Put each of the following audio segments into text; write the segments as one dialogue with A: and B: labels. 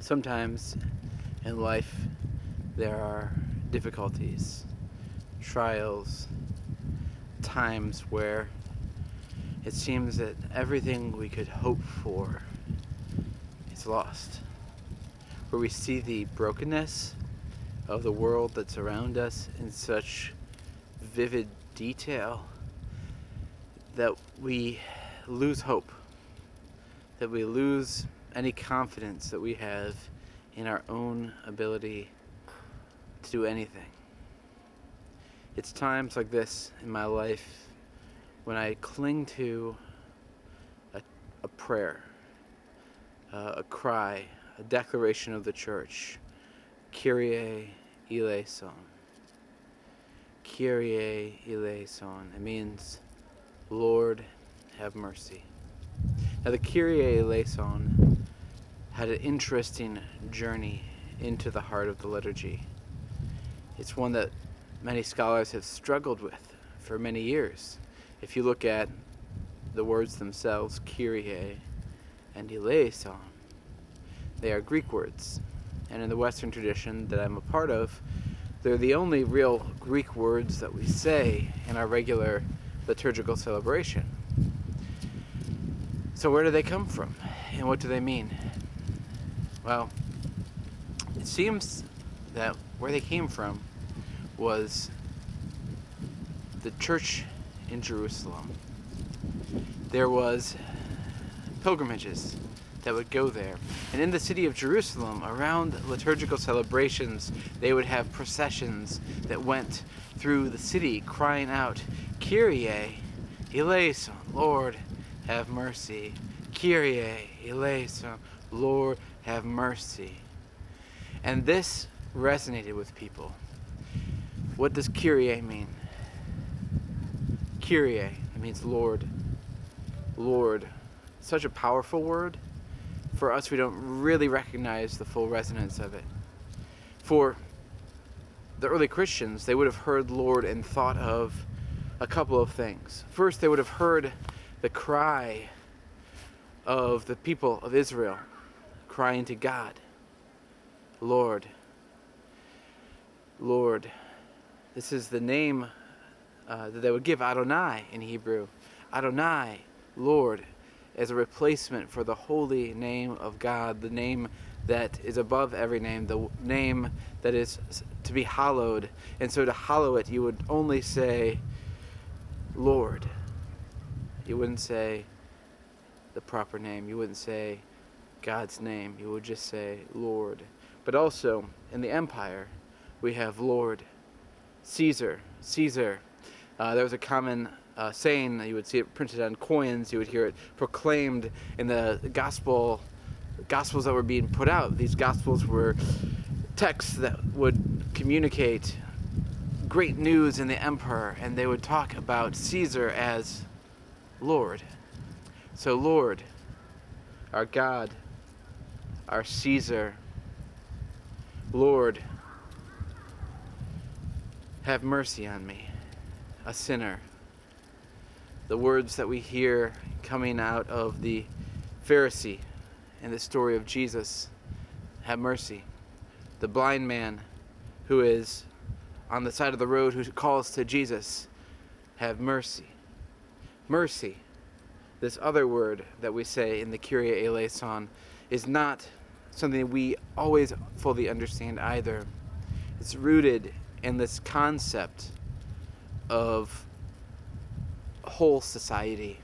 A: Sometimes in life there are difficulties, trials, times where it seems that everything we could hope for is lost. Where we see the brokenness of the world that's around us in such vivid detail that we lose hope, that we lose any confidence that we have in our own ability to do anything. It's times like this in my life when I cling to a prayer, a cry, a declaration of the church. Kyrie, Eleison. Kyrie, Eleison. It means, Lord, have mercy. Now the Kyrie Eleison had an interesting journey into the heart of the liturgy. It's one that many scholars have struggled with for many years. If you look at the words themselves, Kyrie and Eleison, they are Greek words. And in the Western tradition that I'm a part of, they're the only real Greek words that we say in our regular liturgical celebration. So where do they come from? And what do they mean? Well, it seems that where they came from was the church in Jerusalem. There was pilgrimages that would go there. And in the city of Jerusalem, around liturgical celebrations, they would have processions that went through the city crying out, Kyrie, Eleison, Lord, have mercy. Kyrie, Eleison, Lord, have mercy. And this resonated with people. What does Kyrie mean? Kyrie, it means Lord. Lord. Such a powerful word. For us, we don't really recognize the full resonance of it. For the early Christians, they would have heard Lord and thought of a couple of things. First, they would have heard the cry of the people of Israel crying to God, Lord, Lord. This is the name that they would give Adonai in Hebrew. Adonai, Lord, as a replacement for the holy name of God, the name that is above every name, the name that is to be hallowed. And so to hallow it, you would only say, Lord. You wouldn't say the proper name. You wouldn't say God's name. You would just say Lord. But also, in the empire, we have Lord, Caesar, Caesar. There was a common saying, you would see it printed on coins, you would hear it proclaimed in the gospels that were being put out. These gospels were texts that would communicate great news in the emperor, and they would talk about Caesar as Lord. So Lord, our God, our Caesar, Lord, have mercy on me, a sinner. The words that we hear coming out of the Pharisee in the story of Jesus, have mercy. The blind man who is on the side of the road who calls to Jesus, have mercy. Mercy, this other word that we say in the Kyrie Eleison, is not something we always fully understand either. It's rooted in this concept of whole society.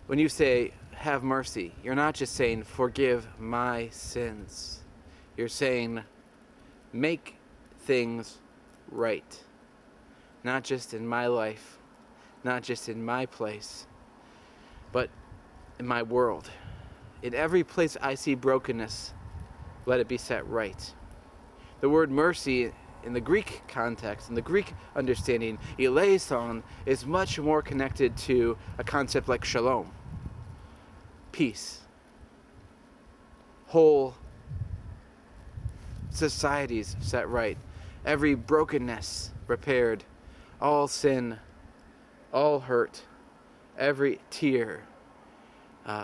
A: When you say, have mercy, you're not just saying, forgive my sins. You're saying, make things right. Not just in my life, not just in my place, but in my world. In every place I see brokenness, let it be set right. The word mercy in the Greek context, in the Greek understanding, eleison, is much more connected to a concept like shalom, peace, whole societies set right, every brokenness repaired, all sin, all hurt, every tear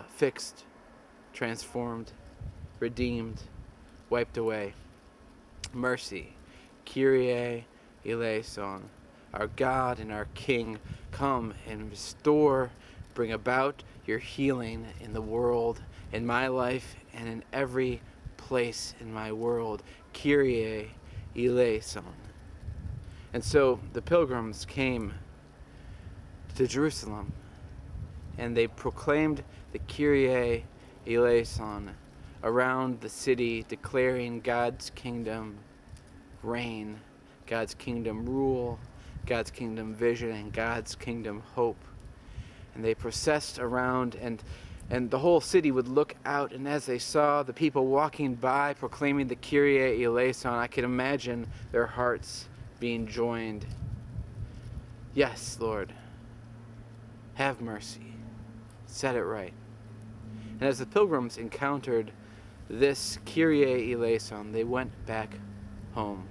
A: fixed, transformed, redeemed, wiped away. Mercy, Kyrie Eleison, our God and our King, come and restore, bring about your healing in the world, in my life, and in every place in my world. Kyrie Eleison. And so the pilgrims came to Jerusalem, and they proclaimed the Kyrie Eleison around the city, declaring God's kingdom reign, God's kingdom rule, God's kingdom vision, and God's kingdom hope. And they processed around, and the whole city would look out, and as they saw the people walking by proclaiming the Kyrie Eleison, I could imagine their hearts being joined. Yes, Lord, have mercy. Set it right. And as the pilgrims encountered this Kyrie Eleison, they went back home.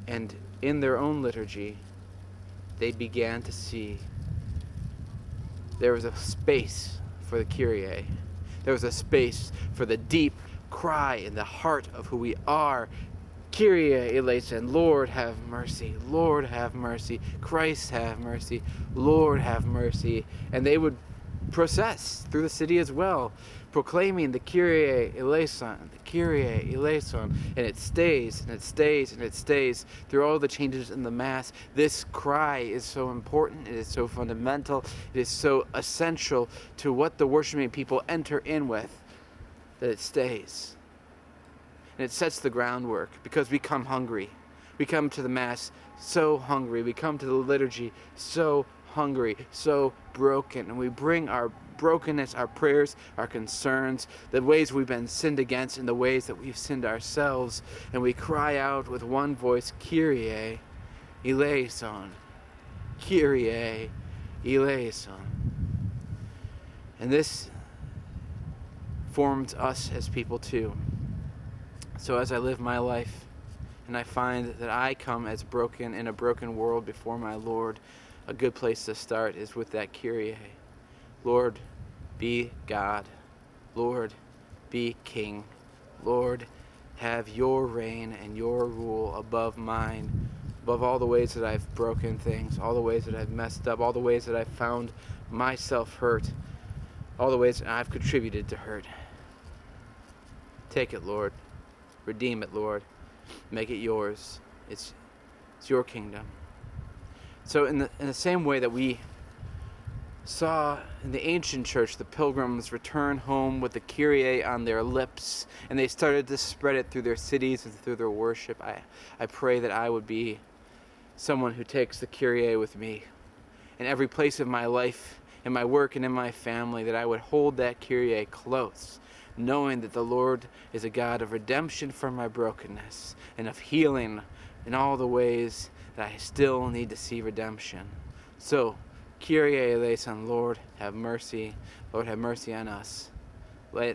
A: And in their own liturgy, they began to see there was a space for the Kyrie. There was a space for the deep cry in the heart of who we are. Kyrie Eleison, Lord have mercy, Lord have mercy, Christ have mercy, Lord have mercy. And they would process through the city as well, proclaiming the Kyrie Eleison, the Kyrie Eleison, and it stays, and it stays, and it stays through all the changes in the Mass. This cry is so important, it is so fundamental, it is so essential to what the worshiping people enter in with, that it stays. And it sets the groundwork, because we come hungry. We come to the Mass so hungry. We come to the liturgy so hungry, so broken. And we bring our brokenness, our prayers, our concerns, the ways we've been sinned against and the ways that we've sinned ourselves. And we cry out with one voice, Kyrie Eleison, Kyrie Eleison. And this formed us as people too. So as I live my life, and I find that I come as broken in a broken world before my Lord, a good place to start is with that Kyrie. Lord, be God. Lord, be King. Lord, have your reign and your rule above mine, above all the ways that I've broken things, all the ways that I've messed up, all the ways that I've found myself hurt, all the ways that I've contributed to hurt. Take it, Lord. Redeem it, Lord. Make it yours. It's your kingdom. So in the same way that we saw in the ancient church the pilgrims return home with the Kyrie on their lips, and they started to spread it through their cities and through their worship, I pray that I would be someone who takes the Kyrie with me in every place of my life, in my work and in my family, that I would hold that Kyrie close, knowing that the Lord is a God of redemption from my brokenness and of healing in all the ways that I still need to see redemption. So, Kyrie Eleison, Lord, have mercy. Lord, have mercy on us.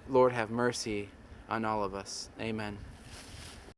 A: Lord, have mercy on all of us. Amen.